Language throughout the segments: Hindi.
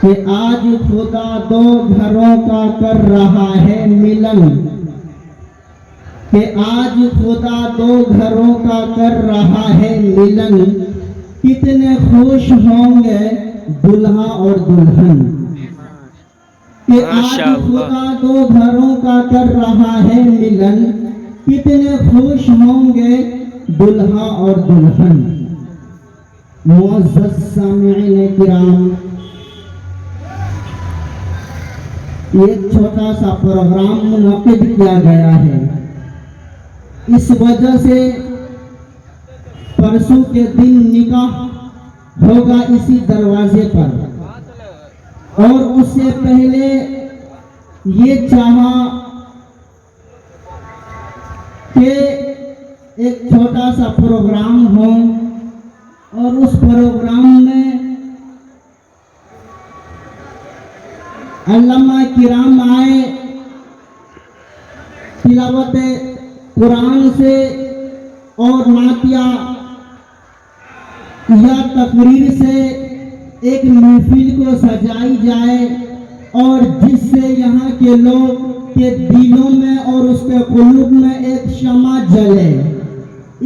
कि आज खुदा दो घरों का कर रहा है मिलन, कि आज खुदा दो घरों का कर रहा है मिलन, कितने खुश होंगे दुल्हा और दुल्हन। कि आज खुदा दो घरों का कर रहा है मिलन, कितने खुश होंगे दुल्हा और दुल्हन। मुअज़्ज़ज़ सामिईन किराम, एक छोटा सा प्रोग्राम मुनक्किद किया गया है। इस वजह से परसों के दिन निकाह होगा इसी दरवाजे पर, और उससे पहले ये चाहा कि एक छोटा सा प्रोग्राम हो और उस प्रोग्राम में अल्लामा किराम आए, तिलावत कुरान से और नातिया या तकरीर से एक महफिल को सजाई जाए, और जिससे यहाँ के लोग के दिलों में और उसके कुलूब में एक शमा जले।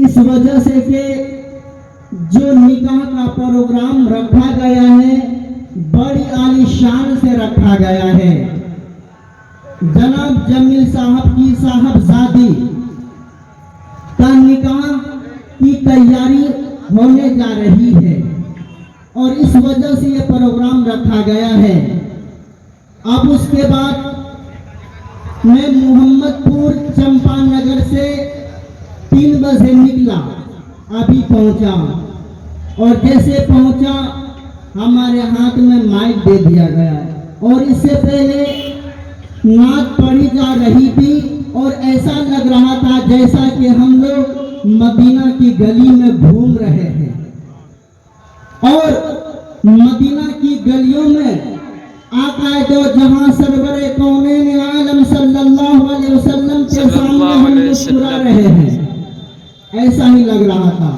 इस वजह से कि जो निकाह का प्रोग्राम रखा गया है बड़ी आलीशान से रखा गया है। जनाब जमील साहब की साहबजादी का निकाह की तैयारी होने जा रही है, और इस वजह से ये प्रोग्राम रखा गया है। अब उसके बाद मैं मोहम्मदपुर चंपानगर से 3 बजे निकला, अभी पहुंचा, और जैसे पहुंचा हमारे हाथ में माइक दे दिया गया, और इससे पहले नात पढ़ी जा रही थी, और ऐसा लग रहा था जैसा कि हम लोग मदीना की गली में घूम रहे हैं। और मदीना की गलियों में आका दो जहां सरवरे कौनैन आलम सल्लल्लाहु अलैहि वसल्लम के सामने हम मुस्कुरा रहे हैं, ऐसा ही लग रहा था।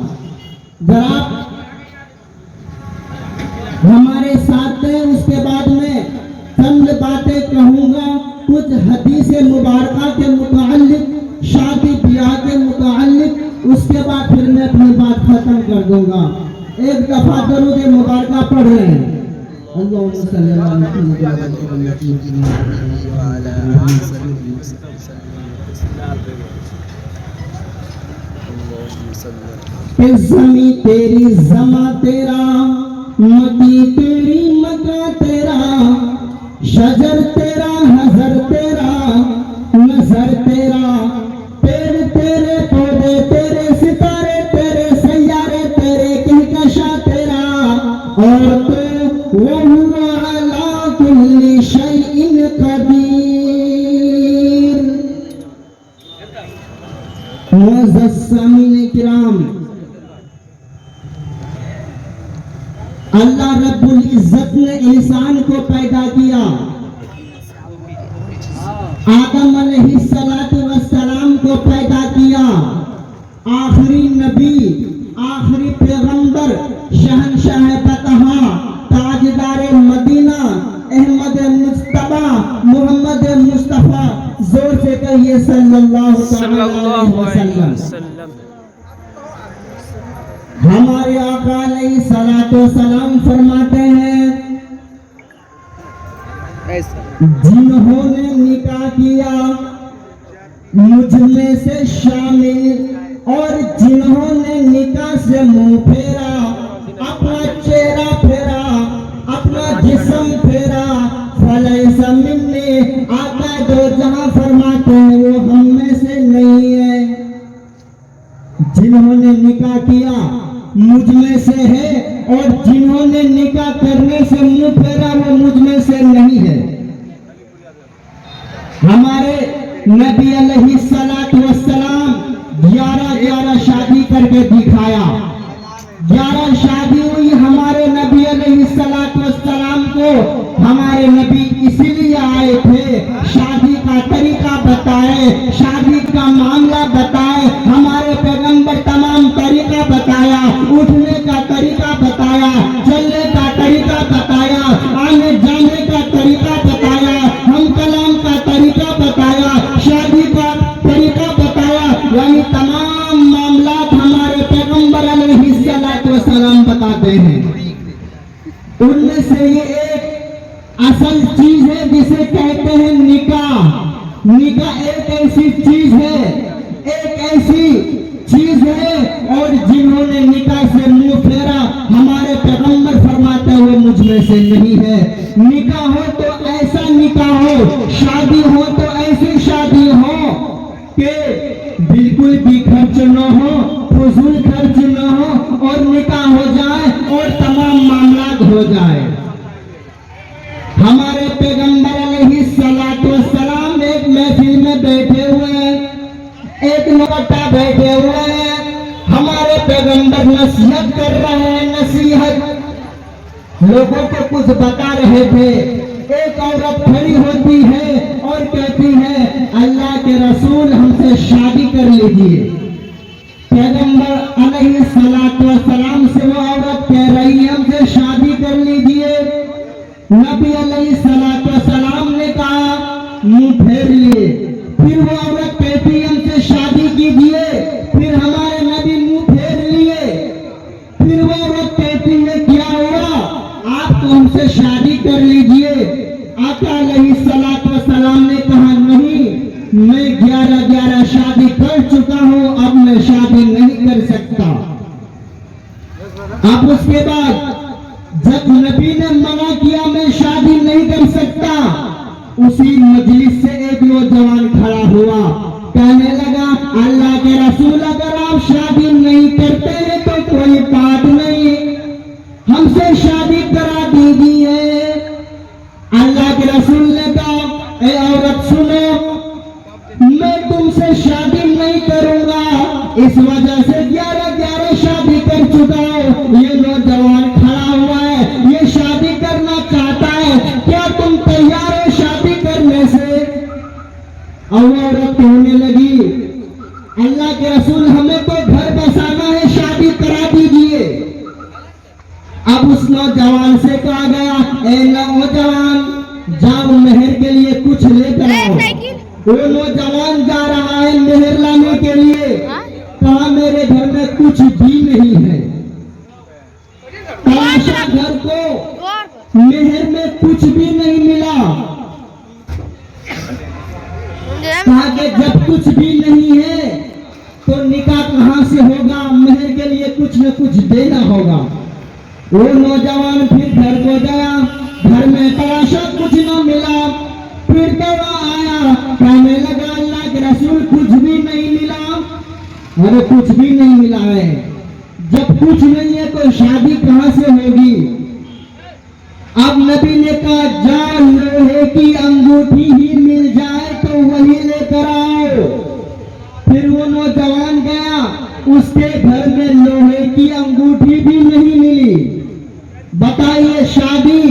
जरा हमारे साथ हैं, उसके बाद में चंद बातें कहूँगा, कुछ हदीस मुबारका के मुताल्लिक, शादी ब्याह के मुताल्लिक, उसके बाद फिर मैं अपनी बात खत्म कर दूंगा। एक दफा दरूद मुबारका पढ़ रहे हैं। ज़मी तेरी ज़मा तेरा, मकी तेरी मका तेरा, शजर तेरा हजर तेरा, नजर तेरा, पेड़ तेरे पौधे तेरे, सितारे तेरे, सैयारे तेरे, कहकशा तेरा, और तो वहुवा अला कुल्ली शैइन कदीर। मुअज़्ज़ज़ सामीन किराम, अल्लाह रब्बुल इज्जत ने इंसान को पैदा किया। आदम अलैहिस्सलातु वस्सलाम को पैदा किया। आखिरी नबी, आखिरी पैगंबर, शहंशाह बतहा, ताजदार मदीना, अहमद मुस्तफा मोहम्मद मुस्तफा, जोर से कहिए सल्लल्लाहु अलैहि वसल्लम। हमारे आका अलैहिस्सलातु वस्सलाम फरमाते हैं, जिन्होंने निकाह किया मुझ में से शामिल और जिन्होंने निकाह से मुंह फेरा, अपना चेहरा फेरा, अपना जिस्म फेरा, फलैसा मिन्नी, आका दो जहां फरमाते हैं वो हम में से नहीं है। जिन्होंने निकाह किया मुझ में से है और जिन्होंने निकाह करने से मुंह फेरा वो मुझ में से नहीं है। हमारे नबी अलैहिस्सलातु वस्सलाम 11 शादी करके दिखाया। 11 शादी हुई हमारे नबी अलैहिस्सलातु वस्सलाम को। हमारे नबी इसीलिए आए थे, शादी का तरीका बताए, शादी का मामला बताए। हमारे पैगंबर तमाम तरीका बताया, उठने का तरीका बताया, चलने का तरीका बताया, आने जाने का तरीका बताया, हम कलाम का तरीका बताया, शादी का तरीका बताया। यानी तमाम मामला हमारे पैगंबर अलैहिस्सलातु वस्सलाम बताते हैं। उनमें से ये एक असल चीज है जिसे कहते हैं निकाह। निकाह एक ऐसी चीज है, एक ऐसी चीज है, और जिन्होंने निकाह से मुंह फेरा हमारे पैगंबर फरमाते हुए मुझ में से नहीं है। निकाह हो तो ऐसा निकाह हो, शादी हो तो ऐसी शादी हो कि बिल्कुल भी खर्च न हो, फजूल खर्च न हो, और निकाह हो जाए और तमाम मामला हो जाए। हमारे पैगंबर अलैहिस्सलातु वस्सलाम एक महफिल में बैठे हुए हैं, एक नौता बैठे हुए हैं। हमारे पैगंबर नसीहत कर रहे हैं, नसीहत लोगों को कुछ बता रहे थे। एक औरत खड़ी होती है और कहती है, अल्लाह के रसूल हमसे शादी कर लीजिए। पैगंबर अलैहिस्सलातु वस्सलाम से वो औरत कह रही है हमसे शादी कर लीजिए। नबी अलैहिस्सलातु वस्सलाम ने कहा मुंह फेर लिए। फिर वो औरत कहती हमसे शादी कीजिए, फिर हमारे नबी मुंह फेर लिए। फिर वो औरत कहती है क्या हुआ, आप तो हमसे शादी कर लीजिए। आका अलैहिस्सलातु वस्सलाम ने कहा नहीं, मैं 11 शादी कर चुका हूं, अब मैं शादी नहीं कर सकता। अब उसके बाद जब नबी ने मना किया मैं शादी नहीं कर सकता, उसी मजलिस से एक नौजवान खड़ा हुआ, कहने लगा अल्लाह के रसूल अगर आप शादी नहीं करते हैं तो कोई बात नहीं, हमसे शादी करा दीजिए। अल्लाह के रसूल ने कहा ए औरत सुनो, मैं तुमसे शादी नहीं करूंगा, इस वजह से 11 शादी कर चुका हूं। ये नौजवान खड़ा हुआ है, ये शादी करना चाहता है, क्या तुम तैयार हो शादी करने से? और औरत कहने लगी अल्लाह के रसूल हमें तो घर बसाना है, शादी करा दीजिए। अब उस नौजवान से कहा गया ए नौजवान जाओ मेहर के लिए कुछ लेकर आओ। वो नौजवान जा रहा है मेहर लाने के लिए, कहा मेरे घर में कुछ भी नहीं है। तलाशा घर को, मेहर में कुछ भी नहीं मिला। कहा कि जब कुछ भी नहीं है तो निकाह कहां से होगा, मेहर के लिए कुछ न कुछ देना होगा। वो नौजवान फिर घर को गया, घर में तलाशा कुछ न मिला। फिर दौड़ा आया, कहने लगा अल्लाह के रसूल कुछ भी नहीं मिला। अरे कुछ भी नहीं मिला है, जब कुछ नहीं है तो शादी कहां से होगी? अब नबी ने कहा जा लोहे की अंगूठी ही मिल जाए तो वही लेकर आओ। फिर वो नौजवान गया, उसके घर में लोहे की अंगूठी भी नहीं मिली। बताइए शादी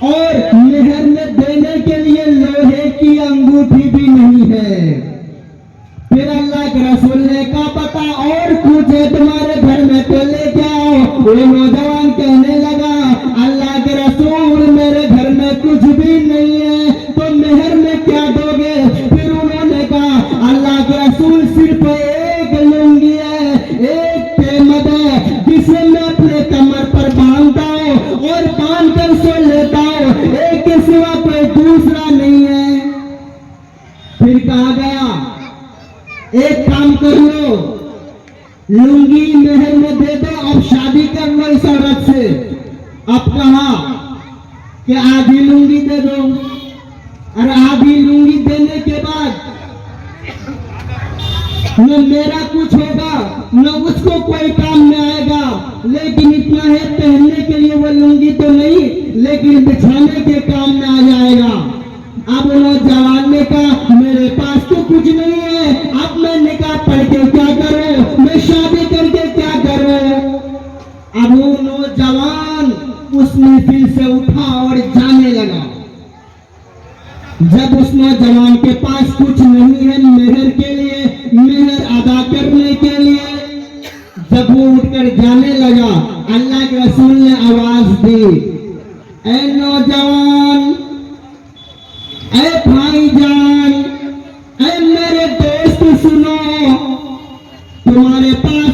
और मेहर में देने के लिए लोहे की अंगूठी भी नहीं है। फिर अल्लाह के रसूल ने कहा पता और कुछ है तुम्हारे घर में तो लेके आओ। वो नौजवान कहने लगा अल्लाह के रसूल मेरे घर में कुछ भी नहीं है तो मेहर में क्या दोगे? फिर उन्होंने कहा अल्लाह के रसूल सिर्फ एक लुंगी है, एक तेमद है जिसे मैं अपने कमर पर बांधता हूँ और बांध कर सो लेता हूँ, एक के सिवा कोई दूसरा नहीं है। फिर कहा गया एक काम कर लो, लुंगी मेहर में दे दो, अब शादी कर लो इस औरत से। अब कहा कि आधी लुंगी दे दो, और आधी लुंगी देने के बाद न मेरा कुछ होगा न उसको कोई काम में आएगा, लेकिन इतना है पहनने के लिए वो लुंगी तो नहीं, लेकिन बिछाने के काम में आ जाएगा। अब नौजवान ने कहा मेरे पास तो कुछ नहीं है, अब मैं निकाह पढ़ के क्या करूं, मैं शादी करके क्या करूं? अब वो नौजवान उस महफिल से उठा और जाने लगा। जब उस नौजवान के पास कुछ नहीं है मेहर के लिए, मेहर अदा करने के लिए, जब वो उठकर जाने लगा, अल्लाह के रसूल ने आवाज दी, ऐ नौजवान, ऐ भाईजान, ऐ मेरे दोस्त सुनो, तुम्हारे पास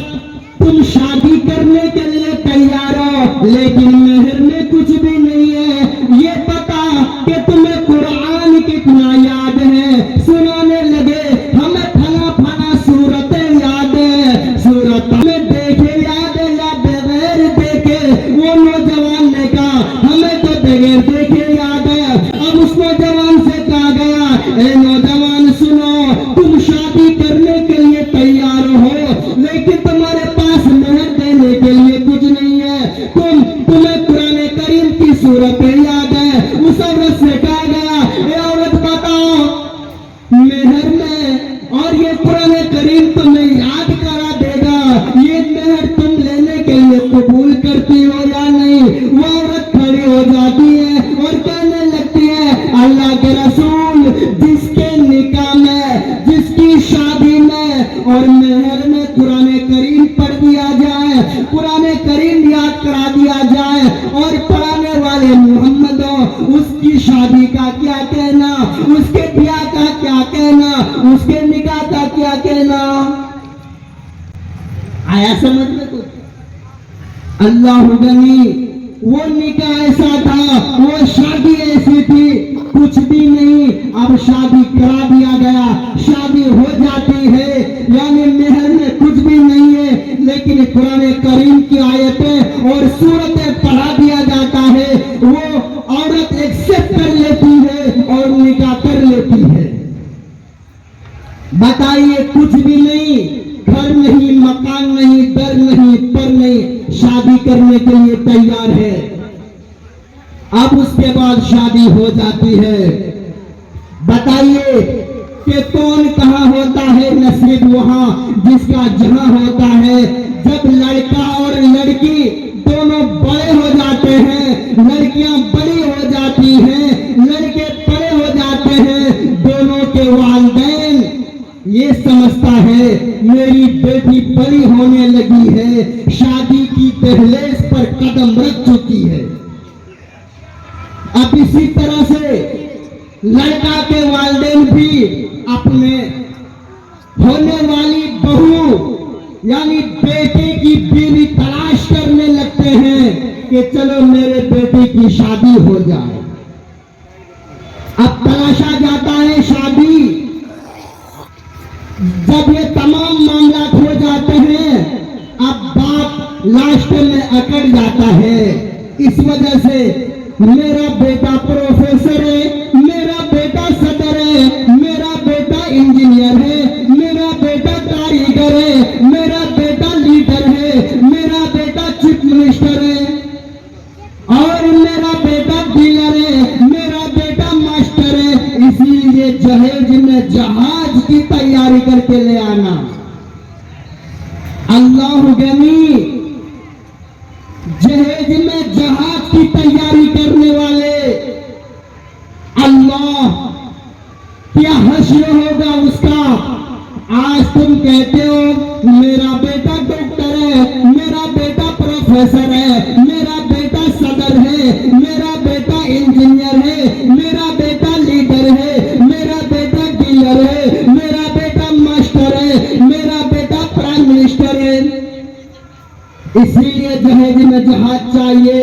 तुम शादी करने के लिए तैयार हो, लेकिन मेहर में कुछ भी नहीं है। ये पता कि तुम्हें कुरान कितना याद है। सुनाने लगे हमें फला फला सूरतें याद है, सूरत में देखे याद है या बगैर देखे? वो नौजवान ने कहा हमें तो बगैर देखे याद है। अब उस नौजवान से कहा गया, ए नौजवान सुनो, तुम शादी करने के लिए तैयार हो, लेकिन तुम्हारे पास मेहर देने के लिए कुछ नहीं है। तुम्हें कुरान करीम की सूरतें याद है। उस औरत से कहा गया, ए औरत बताओ, मेहर में और ये कुरान करीम तुम्हें याद करा देगा, ये मेहर तुम लेने के लिए कबूल करती हो या नहीं? वो औरत खड़ी हो जाती है और कहने लगती है, अल्लाह के रसूल, जिसके निकाह में, जिसकी शादी में और मेहर में कुरान करीम पढ़ दिया जाए, कुरान करीम याद करा दिया जाए और पढ़ाने वाले मोहम्मद हो, उसकी शादी का क्या कहना, उसके ब्याह का क्या कहना, उसके निकाह का क्या कहना? आया समझ में कुछ? अल्लाह गनी, वो निकाह ऐसा था, वो शादी ऐसी थी, कुछ भी नहीं। अब शादी करा दिया गया, शादी हो जाती है, यानी मेहर में कुछ भी नहीं है, लेकिन कुरान करीम की आयतें और सूरतें पढ़ा दिया जाता है। वो औरत एक्सेप्ट कर लेती है और निकाह कर लेती है। बताइए, कुछ भी नहीं, घर नहीं, मकान नहीं, दर नहीं, पर नहीं, शादी करने के लिए तैयार है। अब उसके बाद शादी हो जाती है। बताइए कि कौन कहाँ होता है? नसीब वहां जिसका जहां होता है। जब लड़का और लड़की दोनों बड़े हो जाते हैं, लड़कियां बड़ी हो जाती हैं, लड़के बड़े हो जाते हैं, दोनों के वालिदैन ये समझता है मेरी बेटी बड़ी होने लगी है, शादी की दहलीज पर कदम रख चुकी है। अब इसी तरह से लड़का के वालिदैन भी अपने होने वाली बहू यानी बेटे की बीवी तलाश करने लगते हैं कि चलो मेरे बेटे की शादी हो जाए। अब तलाशा जाता है शादी। जब ये तमाम मामला हो जाते हैं, अब बाप लास्ट में अकड़ जाता है। इस वजह से मेरा बेटा प्रोफेसर है, मेरा बेटा सदर है, मेरा बेटा इंजीनियर है, मेरा बेटा कारीगर है, मेरा बेटा लीडर है, मेरा बेटा चीफ मिनिस्टर है, और मेरा बेटा डीलर है, मेरा बेटा मास्टर है। इसीलिए जहेज में जहाज की तैयारी करके ले आना। अल्लाह गनी, जहेज में जहाज की तैयारी करने वाले अल्लाह, क्या हश्र होगा उसका। आज तुम कहते हो मेरा बेटा डॉक्टर है, मेरा बेटा प्रोफेसर है, मेरा बेटा सदर है, मेरा बेटा इंजीनियर है, मेरा बेटा लीडर है, मेरा बेटा डीलर है, मेरा बेटा मास्टर है, मेरा बेटा प्राइम मिनिस्टर है। इसीलिए दहेज में जहाज चाहिए।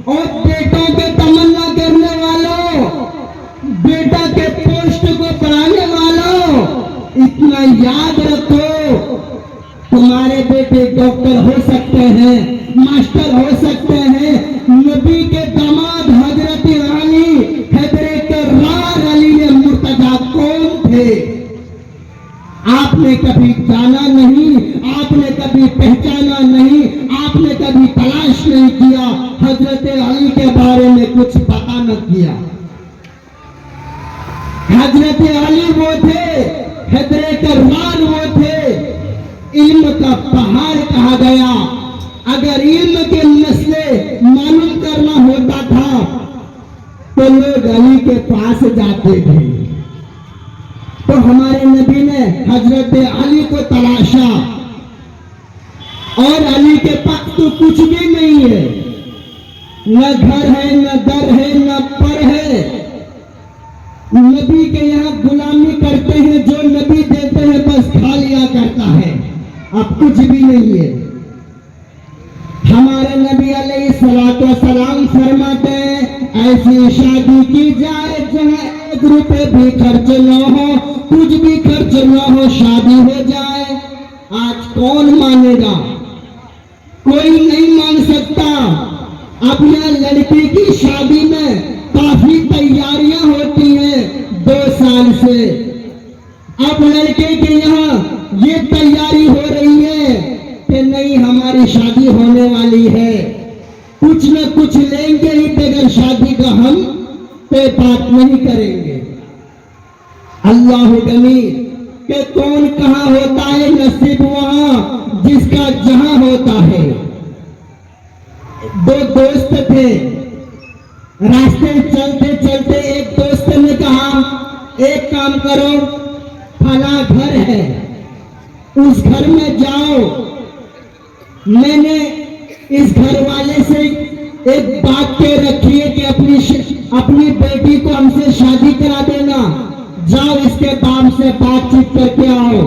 और बेटों के तमन्ना करने वालों, बेटा के पोस्ट को बढ़ाने वालों, इतना याद रखो, तुम्हारे बेटे डॉक्टर हो सकते हैं, मास्टर हो सकते हैं। नबी के दामाद हजरत अली, हजरत अली मुर्तजा कौन थे? आपने कभी जाना नहीं, आपने कभी पहचाना नहीं, आपने कभी तलाश नहीं किया, हजरत अली के बारे में कुछ पता न किया। हजरत अली वो थे, हजरत वो थे, इल्म का पहाड़ कहा गया। अगर इल्म के मसले मालूम करना होता था तो लोग अली के पास जाते थे। तो हमारे नबी ने हजरत अली को तलाशा, और अली के पास तो कुछ भी नहीं है, न घर है, न दर है, न पर है। नबी के यहाँ गुलामी करते हैं, जो नबी देते हैं बस खा लिया करता है, अब कुछ भी नहीं है। हमारे नबी अलैहिस्सलाम फरमाते हैं, ऐसी शादी की जाए जहाँ 1 रुपए भी खर्च न हो, कुछ भी खर्च न हो, शादी हो जाए। आज कौन मानेगा? कोई नहीं मान सकता। अब यह लड़की की शादी में काफी तैयारियां होती हैं 2 साल से। अब लड़के के यहाँ ये तैयारी हो रही है कि नहीं, हमारी शादी होने वाली है, कुछ न कुछ लेंगे ही, बगैर शादी का हम पे बात नहीं करेंगे। अल्लाह गनी कि कौन कहाँ होता है, नसीब वहां जिसका जहां होता है। 2 दोस्त थे, रास्ते चलते चलते एक दोस्त ने कहा, एक काम करो, फला घर है, उस घर में जाओ, मैंने इस घर वाले से एक बात कह रखी है कि अपनी बेटी को हमसे शादी करा देना, जाओ इसके बाप से बातचीत करके आओ।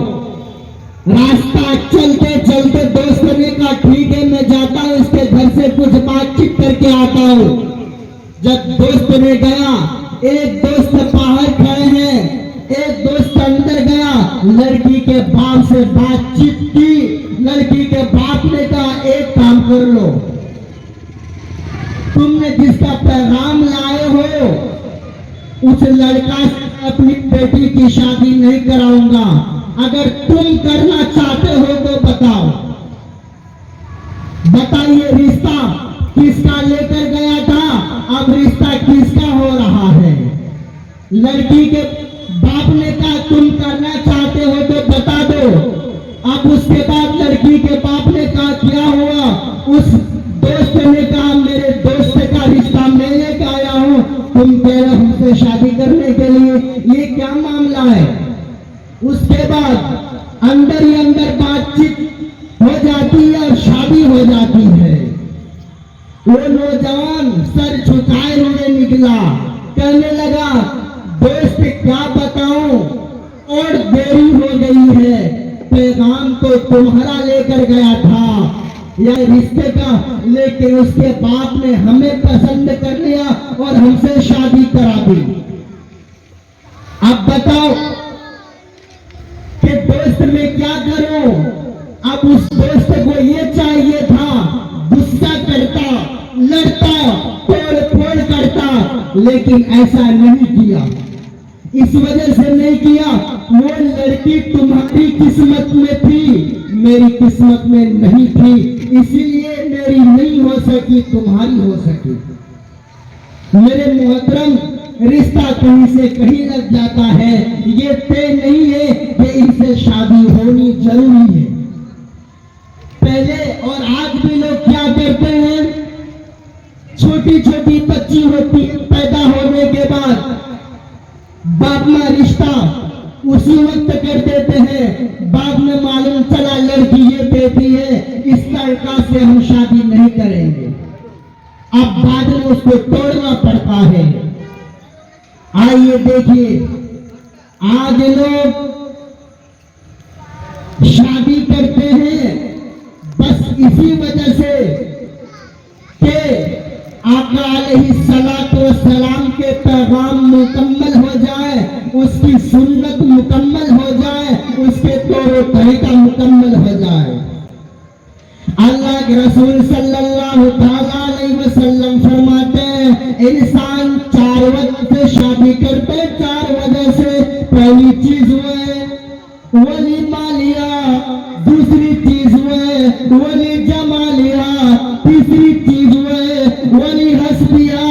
रास्ता चलते चलते दोस्त ने कहा, ठीक है मैं जाता हूं, इसके घर से कुछ बातचीत करके आता हूं। जब दोस्त ने गया, एक दोस्त बाहर खड़े हैं, एक दोस्त अंदर गया, लड़की के बाप से बातचीत की। लड़की के बाप ने कहा, एक काम कर लो, तुमने जिसका पैगाम लाए हो उस लड़का से अपनी बेटी की शादी नहीं कराऊंगा, अगर तुम करना चाहते हो तो बताओ। बताइए रिश्ता किसका लेकर गया था, अब रिश्ता किसका हो रहा है? लड़की के बाप ने कहा तुम करना चाहते हो तो बता दो। अब उसके बाद लड़की के बाप ने कहा क्या हुआ? उस दोस्त ने कहा मेरे दोस्त का रिश्ता मैं लेकर आया हूं, तुम कह रहे हमसे शादी करने के लिए, ये क्या मामला है? उसके बाद अंदर ही अंदर बातचीत हो जाती है और शादी हो जाती है। वो नौजवान सर झुकाए हुए निकला, कहने लगा दोस्त क्या बताऊं, और देरी हो गई है, पैगाम तो तुम्हारा लेकर गया था या रिश्ते का, लेकिन उसके बाप ने हमें पसंद कर लिया और हमसे शादी करा दी। अब बताओ कि दोस्त में क्या करूं? अब उस दोस्त को ये चाहिए था, गुस्सा करता, लड़ता, तोड़ फोड़ करता, लेकिन ऐसा नहीं किया। इस वजह से नहीं किया, वो लड़की तुम्हारी किस्मत में थी, मेरी किस्मत में नहीं थी, इसीलिए मेरी नहीं हो सकी, तुम्हारी हो सकी। मेरे मोहतरम, रिश्ता कहीं से कहीं लग जाता है, ये तय नहीं है कि इनसे शादी होनी जरूरी है। पहले और आज भी लोग क्या करते हैं, छोटी छोटी बच्ची होती पैदा होने के बाद बाप माँ रिश्ता उसी वक्त कर देते हैं, बाद में मालूम चला लड़की ये कहती है इस लड़का से हम शादी नहीं करेंगे। अब बाद में उसको तोड़ना पड़ता है। आइए देखिए, आज लोग शादी करते हैं बस इसी वजह से कि आका अलैहिस्सलातु वस्सलाम के पैगाम मुकम्मल हो जाए, उसकी सुन्नत मुकम्मल हो जाए, उसके तौर तरीका मुकम्मल हो जाए। अल्लाह के रसूल सल्लल्लाहु अलैहि वसल्लम फरमाते हैं, इंसान 4 वजह से शादी करते, 4 वजह से। पहली चीज वली मालिया, दूसरी चीज वली जमालिया, तीसरी चीज वली हस्बिया,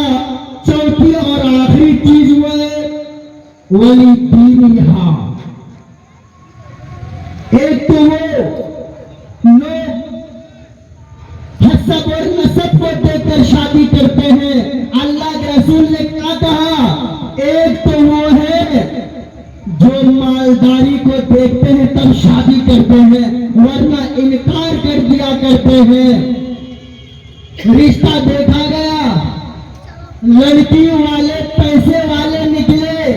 चौथी और आखिरी चीज वली दीनिहा। एक तो वो लोग हसब और नसब को देखकर शादी करते हैं। अल्लाह के रसूल ने क्या कहा? एक तो वो है जो मालदारी को देखते हैं तब शादी करते हैं, वरना इनकार कर दिया करते हैं। रिश्ता देखा गया, लड़की वाले पैसे वाले निकले,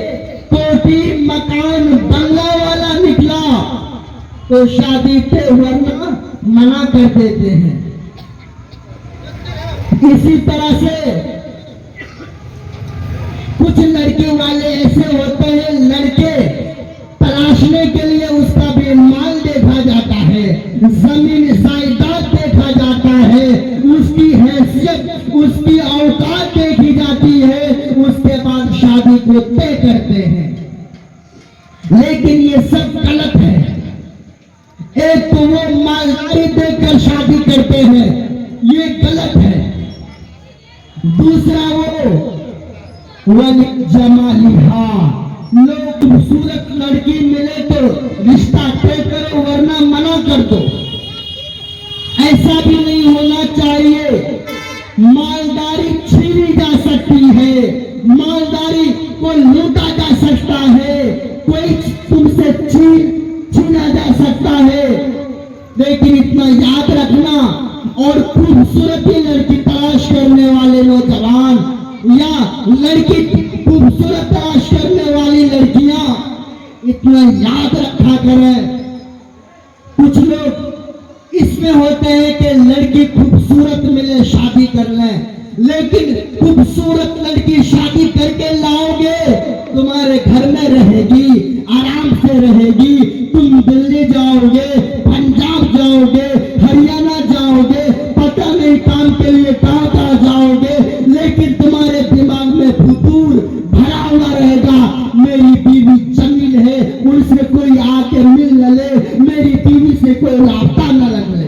कोठी मकान बंगला वाला निकला तो शादी पे वरना मना कर देते हैं। इसी तरह से कुछ लड़के वाले ऐसे होते हैं, लड़के तलाशने के लिए उसका भी माल देखा जाता है, जमीन जायदाद देखा जाता है, उसकी हैसियत उसकी औकात देखी जाती है, उसके बाद शादी को तय करते हैं। लेकिन ये सब गलत है। एक तो वो मालदारी देखकर शादी करते हैं, ये गलत है। दूसरा वो जमालिहा, लोग खूबसूरत लड़की मिले तो रिश्ता तय करो वरना मना कर दो। ऐसा भी नहीं होना चाहिए। मालदारी छीनी जा सकती है, मालदारी को लूटा जा सकता है, कोई तुमसे छीना जा सकता है। लेकिन इतना याद रखना, और खूबसूरत लड़की तलाश करने वाले नौजवान या लड़की खूबसूरत तलाश करने वाली लड़कियां, इतना याद रखा करें। कुछ लोग इसमें होते हैं कि लड़की खूबसूरत मिले शादी कर लें, लेकिन खूबसूरत लड़की शादी करके लाओगे, तुम्हारे घर में रहेगी, आराम से रहेगी, तुम दिल्ली जाओगे, पंजाब जाओगे, हरियाणा जाओगे, पता नहीं काम के लिए कहां कहां जाओगे, लेकिन तुम्हारे दिमाग में फुतूर भरा हुआ रहेगा, मेरी बीवी जमीन है, उनसे कोई आके मिल न ले, मेरी बीवी से कोई रास्ता न लग ले।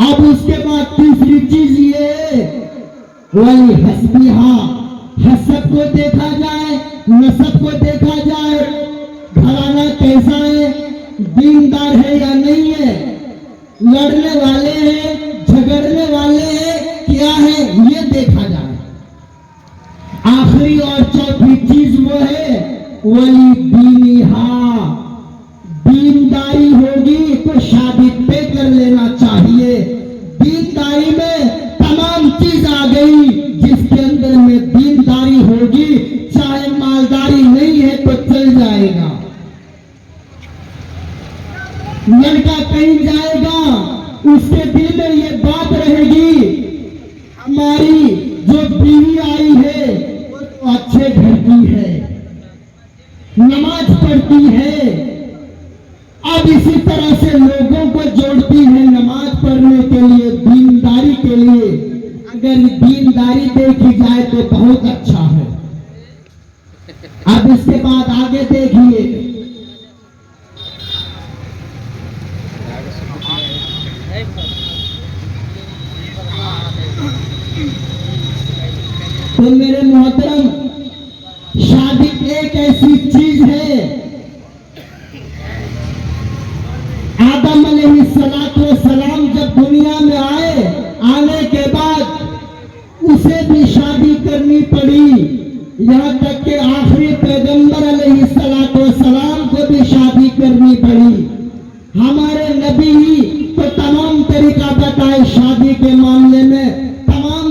अब उसके बाद तीसरी चीज ये वही हस्बिहा, हसब को देखा जाए, नसब को देखा जाए, घराना कैसा है, दीनदार है या नहीं है, लड़ने वाले हैं, झगड़ने वाले हैं, क्या है, ये देखा जाए। आखिरी और चौथी चीज वो है वली दीनिहा, दीनदारी होगी तो शादी तय कर लेना चाहिए। दीनदारी में तमाम चीज आ गई, जिसके अंदर में दीनदारी होगी, चाहे मालदारी नहीं है तो चल जाएगा। लड़का कहीं जाएगा, उसके दिल में ये बात रहेगी, हमारी जो बीवी आई है वो तो अच्छे घर की है, नमाज पढ़ती है। अब इसी तरह से लोगों को जोड़ती है नमाज पढ़ने के लिए, दीनदारी के लिए। अगर दीनदारी देखी जाए तो बहुत अच्छा है। अब इसके बाद आगे देखिए, तो मेरे मोहतरम, शादी एक ऐसी चीज है, आदम अलैहिस्सलाम जब दुनिया में आए, आने के बाद उसे भी शादी करनी पड़ी, यहाँ तक कि आखिरी पैगंबर अलैहिस्सलाम को भी शादी करनी पड़ी। हमारे नबी ही तो तमाम तरीका बताए शादी के मामले में, तमाम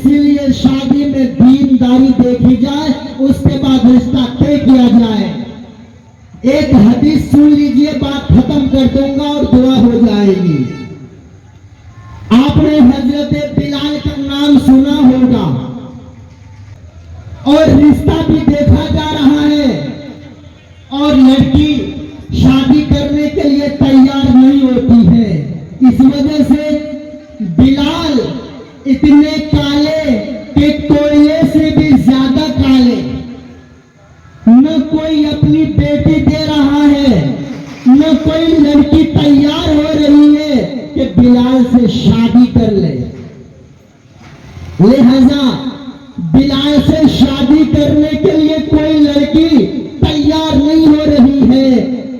इसीलिए शादी में दीनदारी देखी जाए, उसके बाद रिश्ता तय किया जाए। एक हदीस सुन लीजिए, बात खत्म कर दूंगा और दुआ हो जाएगी। आपने हजरत बिलाल का नाम सुना होगा और रिश्ता भी देखा जा रहा है और लड़की शादी करने के लिए तैयार नहीं होती है। इस वजह से बिलाल इतने काले कि कोयले से भी ज्यादा काले, न कोई अपनी बेटी दे रहा है, न कोई लड़की तैयार हो रही है कि बिलाल से शादी कर ले। लिहाजा बिलाल से शादी करने के लिए कोई लड़की तैयार नहीं हो रही है।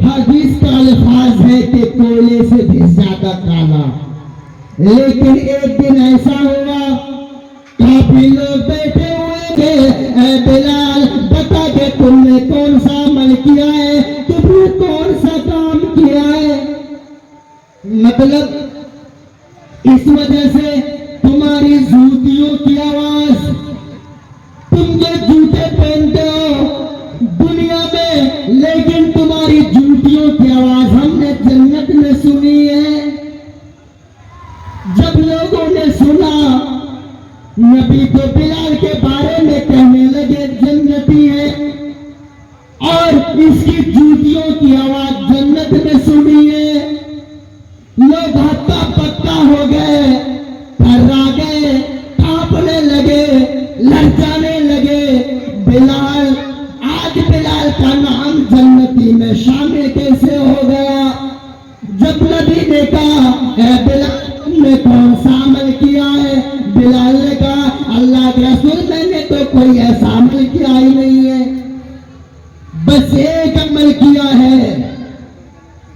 हदीस का अल्फाज है कि कोयले से भी ज्यादा काला। लेकिन एक दिन ऐसा हुआ, काफी लोग बैठे हुए थे, ऐ बिलाल बता दे तुमने कौन सा अमल किया है, तुमने कौन सा काम किया है। मतलब इस वजह से तुम्हारी जूतियों की आवाज, तुम जो जूते पहनते हो दुनिया में, लेकिन तुम्हारी जूतियों की आवाज हमने जन्नत में सुनी है। जब लोगों ने सुना, नबी तो बिलाल के बारे में कहने लगे जन्नती है, और इसकी जूतियों की आवाज जन्नत में सुनी है। लोग हक्का पक्का हो गए, थर्रा गए, कांपने लगे, ललचाने लगे। बिलाल, आज बिलाल का नाम जन्नती में शामिल कैसे हो गया? जब नबी ने कहा, ऐ बिलाल तुमने कौन सा अमल किया है? बिलाल ने कहा, अल्लाह के रसूल मैंने तो कोई ऐसा अमल किया ही नहीं है, बस एक अमल किया है,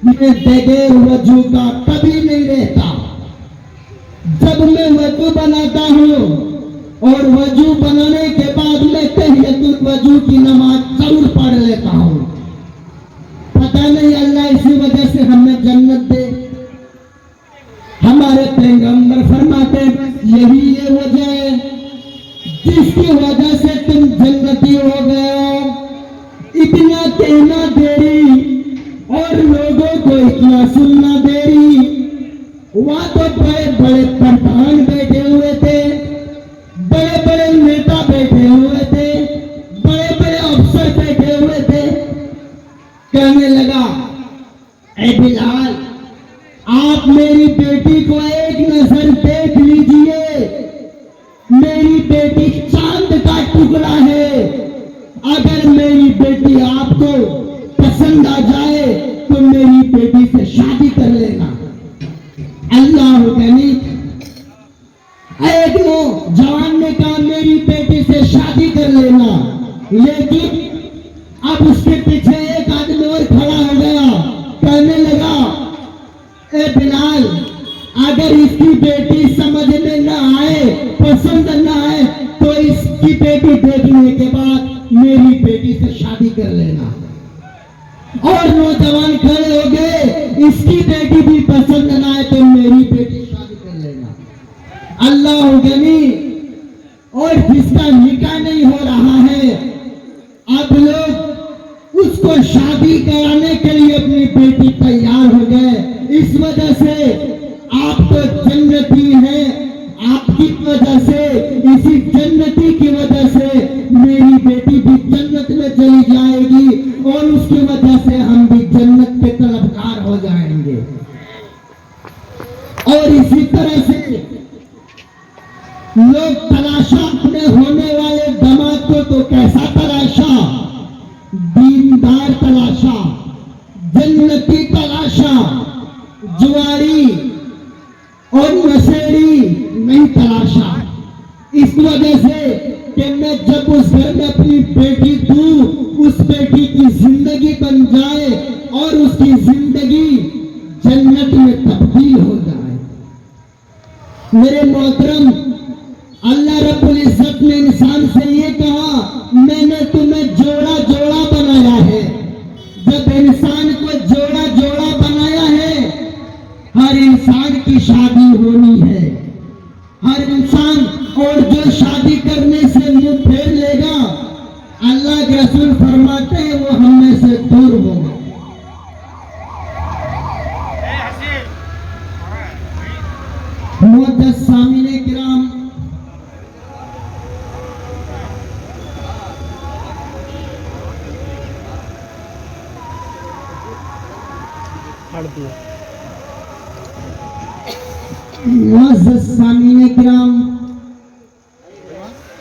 मैं बगैर वजू का कभी नहीं रहता। जब मैं वजू बनाता हूँ और वजू बनाने के बाद मैं तहियतुल वजू की नमाज जरूर पढ़ लेता हूँ। पता नहीं अल्लाह इसी वजह से हमें जन्नत दे। हमारे पैगंबर फरमाते यही ये वजह है जिसकी वजह से तुम जन्नती हो गए हो। इतना कहना देरी और लोगों को इतना सुनना देरी। वहां तो बड़े बड़े प्रधान बैठे हुए थे, बड़े बड़े नेता बैठे हुए थे, बड़े बड़े अफसर बैठे हुए थे। कहने लगा, ऐ बिलाल आप मेरी बेटी को एक नजर देख लीजिए, मेरी बेटी चांद का टुकड़ा है। अगर मेरी बेटी आपको पसंद आ जाए तो मेरी बेटी से शादी कर लेना। अल्लाह गनी, एक जवान ने कहा मेरी बेटी से शादी कर लेना, लेकिन अब उसके पीछे एक आदमी और खड़ा हो गया। कहने लगा, ए बिलाल अगर इसकी बेटी समझ में न आए, पसंद न आए, तो इसकी बेटी देखने के बाद मेरी बेटी से शादी कर लेना। और नौजवान खड़े हो गए, इसकी बेटी भी पसंद न आए तो मेरी बेटी शादी कर लेना। अल्लाह गनी, और जिसका निकाह नहीं हो रहा है, अब लोग उसको शादी कराने के लिए अपनी बेटी तैयार हो गए। इस वजह से आप तो जन्नती हैं, आपकी वजह से, इसी जन्नती की वजह से मेरी बेटी भी जन्नत में चली जाएगी और उसकी वजह से हम भी जन्नत के तलबगार हो जाएंगे। और इसी तरह से लोग तलाशा अपने होने वाले दामाद को, तो कैसा तलाशा? दीनदार तलाशा, जन्नती तलाशा, जुआरी और नशेड़ी नहीं तलाशा। इस वजह से कि मैं जब उस घर में अपनी बेटी दूं, उस बेटी की जिंदगी बन जाए और उसकी जिंदगी जन्नत में तब्दील हो जाए। मेरे मोहतरम, अल्लाह रब्बुल इज्जत ने इंसान से ये कहा, मैंने तुम्हें जोड़ा जोड़ा बनाया शादी करने से मुंह फेर लेगा, अल्लाह के रसूल फरमाते हैं वो हम में से दूर होगा। मुअज़्ज़ज़ सामीने किराम, मुअज़्ज़ज़ सामीने किराम,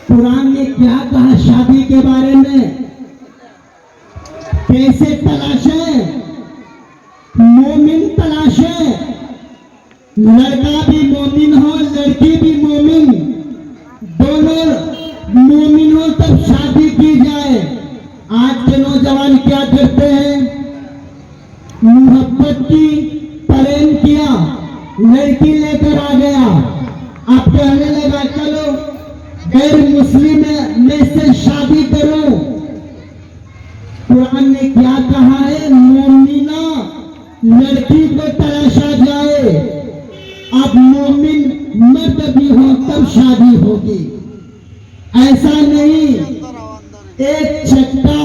कुरान ने क्या कहा शादी के बारे में? कैसे तलाशे? मोमिन तलाशे, लड़का भी मोमिन हो, लड़की भी मोमिन, दोनों मोमिन हो तब शादी की जाए। आज के नौजवान क्या करते हैं? मोहब्बत की प्रेम किया, लड़की लेकर आ गया, अब कहने लगा चलो गैर मुस्लिम में से शादी करो। कुरान ने क्या कहा है? मोमिना लड़की को तलाशा जाए। अब मोमिन मर्द भी हो तब शादी होगी, ऐसा नहीं एक चक्का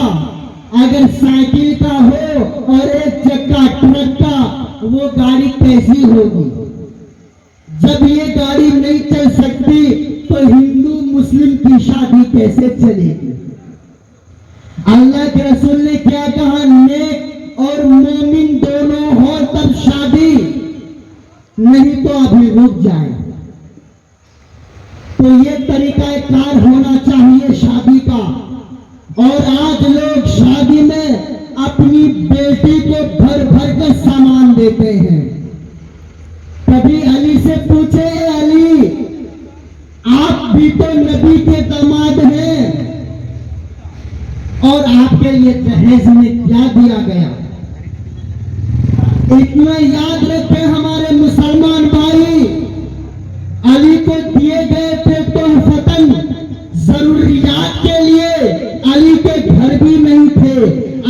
अगर साइकिल का हो और एक चक्का ट्रक का, वो गाड़ी कैसी होगी? जब ये गाड़ी नहीं चल सकती तो हिंदू मुस्लिम की शादी कैसे चलेगी? अल्लाह के रसूल ने क्या कहा? नेक और मोमिन दोनों हो तब शादी, नहीं तो अभी रुक जाए। तो ये तरीकाकार होना चाहिए शादी का। और आज लोग शादी में अपनी बेटी को भर भर कर सामान देते हैं। कभी अली से पूछे, अली आप भी तो नबी के दामाद हैं और आपके लिए दहेज में क्या दिया गया? इतना याद रखे हमारे मुसलमान भाई, अली को दिए गए थे तोहफतन, जरूरियात के लिए। अली के घर भी नहीं थे,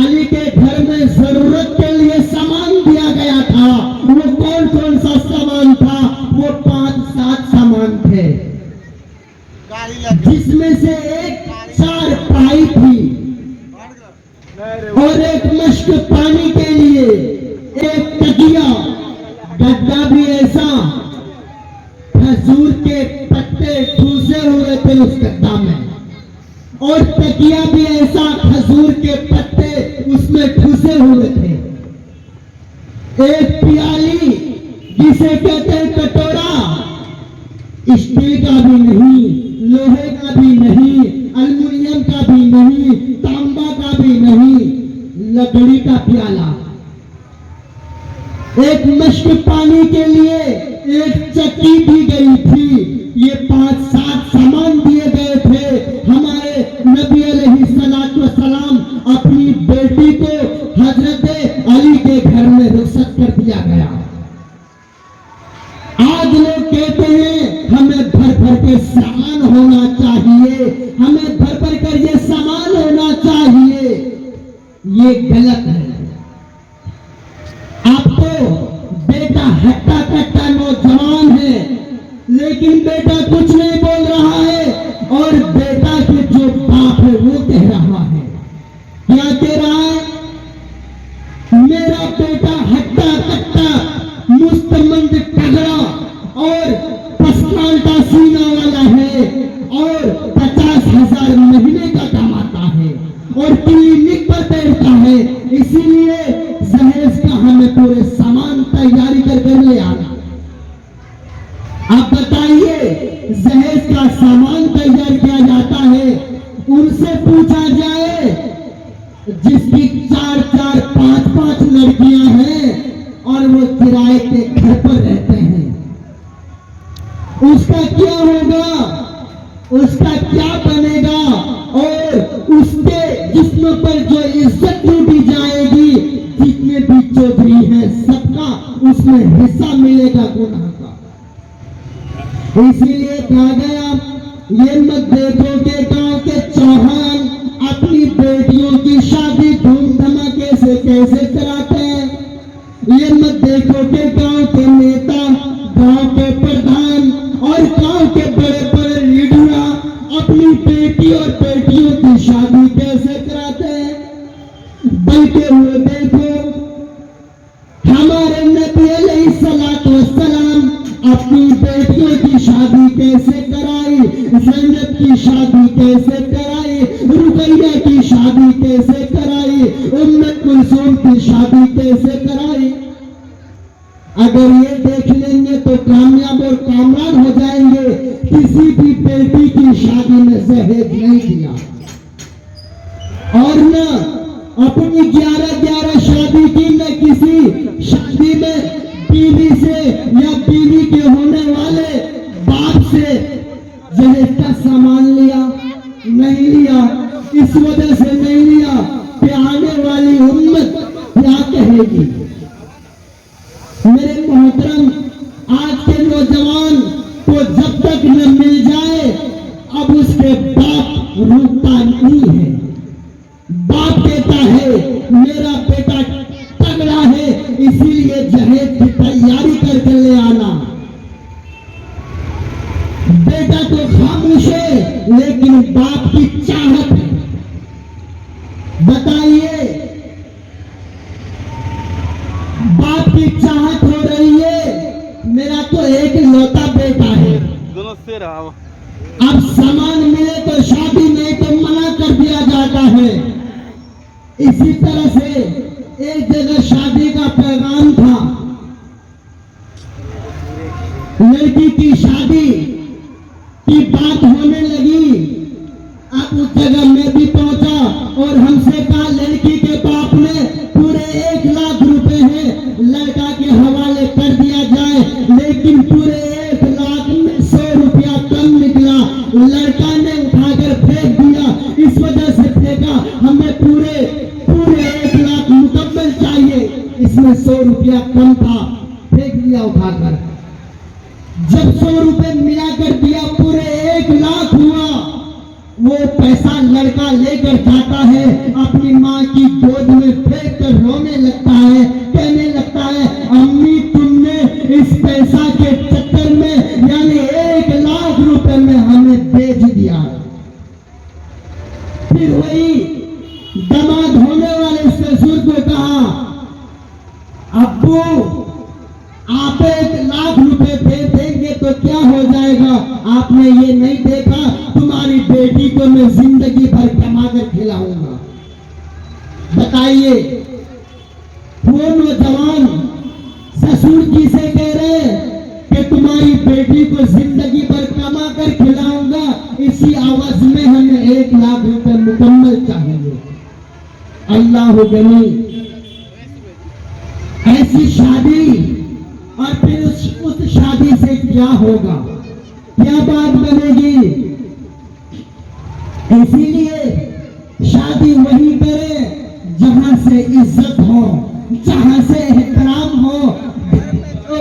अली के घर में जरूरत के लिए सामान दिया गया था। वो कौन कौन सा सामान था? वो 5-7 सामान थे, जिसमें से एक 4 पाई थी और एक मश्क पानी के लिए, एक तकिया, गद्दा भी ऐसा, खजूर के पत्ते ठूसे हुए थे उस गद्दा में, और तकिया भी ऐसा, खजूर के पत्ते उसमें ठूसे हुए थे। एक प्याली जिसे कहते हैं कटोरा, स्टील का भी नहीं, लोहे का भी नहीं, अल्युमिनियम का भी नहीं, तांबा का भी नहीं, लकड़ी का प्याला। एक मश्क पानी के लिए एक चक्की दी गई थी। ये 5-7 सामान दिए गए थे। हमारे नबी अलैहिस्सलातु वस्सलाम अपनी बेटी को हजरत अली के घर में रुखसत कर दिया गया। आज लोग कहते हैं हमें भर भर के सामान होना चाहिए, हमें भर भर कर ये सामान होना चाहिए। ये गलत है। आप तो बेटा हट्टा कट्टा नौजवान है, लेकिन बेटा कुछ नहीं बोल रहा है, और बेटा के जो बाप है वो कह रहा है। क्या कह रहा है? मेरा बेटा हट्टा कट्टा मुस्तमंद तगड़ा और पसमानता सीना वाला है, और 50,000 महीने का कमाता है, और क्लिनिक पर बैठता है, इसीलिए जहेज का हमें पूरे सामान तैयारी कर ले आना। आप बताइए, जहेज का सामान तैयार किया जाता है, उनसे पूछा जाए जिसकी 4-4, 5-5 लड़कियां हैं और वो किराए के घर पर रहते हैं, उसका क्या होगा? उसका क्या बनेगा? और उसके जिस्म पर जो इज्जत लूटी जाएगी, जितने भी चौधरी हैं सबका उसमें हिस्सा मिलेगा गुनाह का। इसीलिए कहा गया, ये मत देखो कि गांव के चौहान अपनी बेटियों की शादी धूम धमाके से कैसे कराते हैं। ये मत देखो कि गांव के नेता, गांव के प्रधान और गांव के बड़े बड़े लीडर बेटी और बेटियों की शादी कैसे कराते हैं, बल्कि वो देखो हमारे नबी अलैहिस्सलातु वस्सलाम अपनी बेटियों की शादी कैसे कराई, ज़ैनब की शादी कैसे कराई, रुकैया की शादी कैसे कराई, उम्मे कुलसूम की शादी कैसे कराई। अगर ये देख लेंगे तो कामयाब और कामरान हो जाएंगे। किसी भी बेटी की शादी में दहेज नहीं दिया, और न अपनी 11 शादी की, न किसी शादी में बीवी से या बीवी के होने वाले बाप से दहेज का सामान लिया, नहीं लिया। इस वजह से नहीं लिया कि आने वाली उम्मत क्या कहेगी। मेरे मोहतरम, आज के नौजवान को जब तक न मिल जाए, अब उसके बाप रुकता नहीं है। बाप कहता है मेरा बेटा तगड़ा है, इसीलिए दहेज की तैयारी करके ले आना। बेटा तो खामोश है, लेकिन बाप की चाहत है। बताइए, बाप की चाहत हो रही है। मेरा तो एक लौता बेटा है, अब सामान मिले तो शादी, नहीं तो मना कर दिया जाता है। इसी तरह से एक जगह शादी का पैगाम था, लड़की की शादी की बात होने लगी। अब उस जगह मैं भी पहुंचा और हमसे कहा लड़की के बाप ने पूरे 1 लाख रुपए हैं, लड़का के हवाले कर दिया जाए, लेकिन पूरे 1 लाख में 100 रुपया कम निकला। लड़का ने उठाकर फेंक दिया। इस वजह से फेंका, हमें पूरे 1 लाख मुकम्मल चाहिए, इसमें 100 रुपया कम था, फेंक दिया उठाकर। जब 100 रुपए मिलाकर दिया, पूरे 1 लाख हुआ। वो पैसा लड़का लेकर जाता है, अपनी माँ की गोद में फेंक कर रोने लगता है, कहने लगता है अम्मी तुमने इस पैसा के चक्कर में, यानी 1 लाख रुपए में हमें बेच दिया। फिर वही दामाद होने वाले ससुर को कहा अब्बू आप 1 लाख रुपए दे देंगे तो क्या हो जाएगा, आपने ये नहीं देखा तुम्हारी बेटी को मैं जिंदगी भर कमा कर खिलाऊंगा। बताइए, वो नौजवान ससुर जी से कह रहे कि तुम्हारी बेटी को जिंदगी भर कमा कर खिलाऊंगा, इसी आवाज में हमें 1 लाख रुपए मुकम्मल चाहिए। अल्लाह गनी, ऐसी शादी, और फिर उस शादी से क्या होगा, क्या बात बनेगी। इसीलिए शादी वही करें जहां से इज्जत हो, जहां से एहतराम हो। तो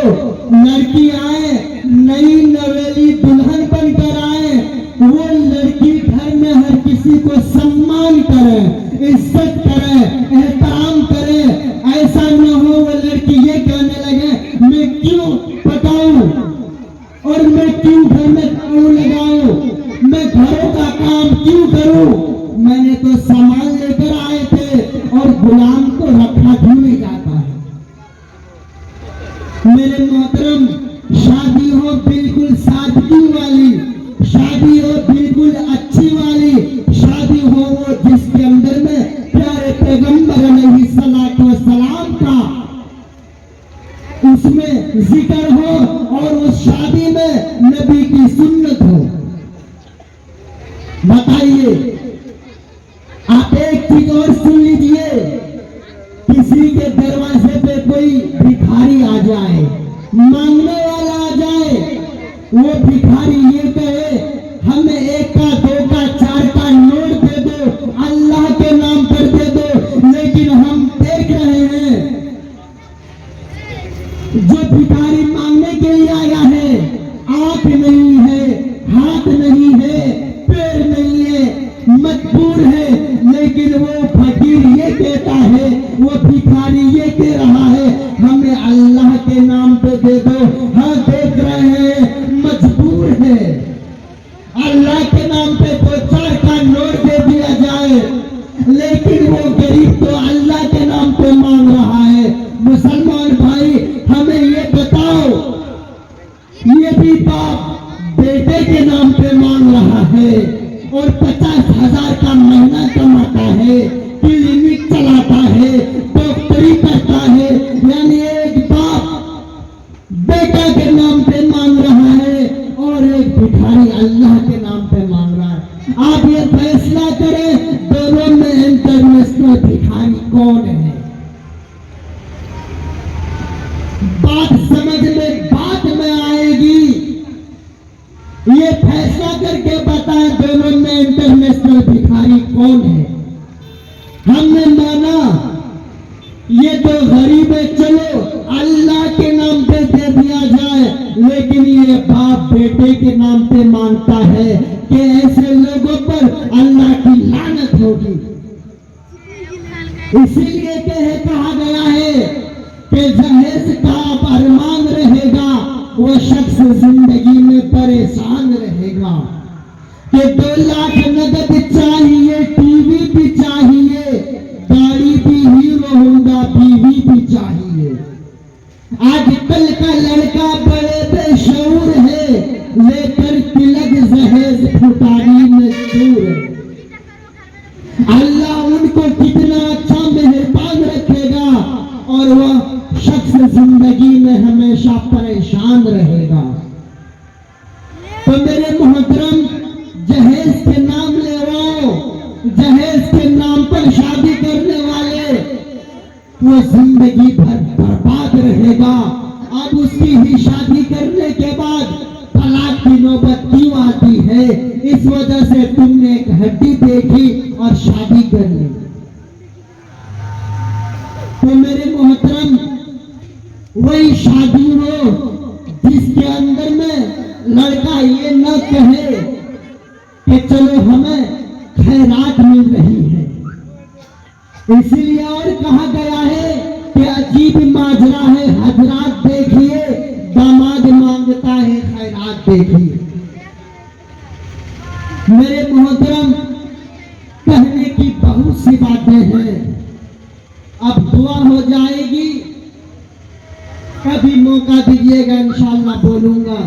लड़की आए, नई नवेली दुल्हन बनकर आए, वो लड़की घर में हर किसी को सम्मान करे, इज्जत करे, एहतराम करे। ऐसा न हो वो लड़की ये कहने लगे मैं क्यों पकाऊं और मैं क्यों घर में ताऊ लगाऊं, मैं घरों का काम क्यों करूं, मैंने तो सामान लेकर आए थे, और गुलाम को रखा क्यों नहीं जाता है। मेरे मोहतरम, शादी हो बिल्कुल सादगी वाली, शादी हो बिल्कुल अच्छी वाली, शादी हो वो जिसके अंदर में प्यारे पैगंबर अलैहिस्सलातु वस्सलाम का उसमें जिक्र हो, और उस शादी में नबी की सुन्नत हो। बताइए, आप एक चीज और सुन लीजिए, किसी के दरवाजे पे कोई भिखारी आ जाए, मांगने वाला आ जाए, वो भिखारी ये कहे हमें 1 का 2 का 4 का नोट दे दो, अल्लाह के नाम पर दे दो, लेकिन हम देख रहे हैं जो भिखारी मांगने के लिए आया है, आंख नहीं है, हाथ नहीं है, पैर नहीं है, मजबूर है, लेकिन वो फकीर ये कहता है, वो भिखारी ये कह रहा है हमें अल्लाह के नाम पे दे दो। हाँ, देख रहे हैं मजबूर है। और 50,000 का महीना कमाता है, क्लिनिक चलाता है, डॉक्टरी करता है, यानी एक बाप बेटा के नाम पे मांग रहा है और एक भिखारी अल्लाह के नाम पे मांग रहा है। आप ये फैसला करें दोनों में इंटरनेशनल भिखारी कौन है? बात समझ में आएगी। ये फैसला करके बताएं दोनों में इंटरनेशनल भिखारी कौन है। हमने माना ये तो गरीब है, चलो अल्लाह के नाम पे दे दिया जाए, लेकिन ये बाप बेटे के नाम पे मांगता है कि ऐसे लोगों पर अल्लाह की लानत होगी। इसीलिए कहा गया है कि जहेज का अरमान रहेगा वो शख्स जिंदगी में परेशान रहेगा। कि 2 लाख नगद चाहिए, टीवी भी चाहिए, गाड़ी भी हीरो होंडा, बीवी भी चाहिए। आजकल का लड़का बड़े बेशऊर है, लेकर तिलक जहेज फुटानी में दूर है। अल्लाह उनको कितना अच्छा मेहरबान रखेगा और वह शख्स जिंदगी में हमेशा परेशान रहेगा। तो मेरे मोहतरम, जहेज के नाम ले रहा हो, जहेज के नाम पर शादी करने वाले वो जिंदगी भर बर्बाद रहेगा। अब उसकी ही शादी करने के बाद तलाक की नौबत क्यों आती है? इस वजह से तुमने एक हड्डी देखी और शादी कर ली। तो मेरे मोहतरम, वही शादी हो जिसके अंदर में लड़का ये न कहे कि चलो हमें खैरात मिल रही है। इसीलिए और कहा गया है कि अजीब माजरा है हजरात, देखिए दामाद मांगता है खैरात, देखिए। मेरे मोहतरम, कहने की बहुत सी बातें हैं, अब दुआ हो जाएगी, कभी मौका दीजिएगा इंशाअल्लाह बोलूंगा।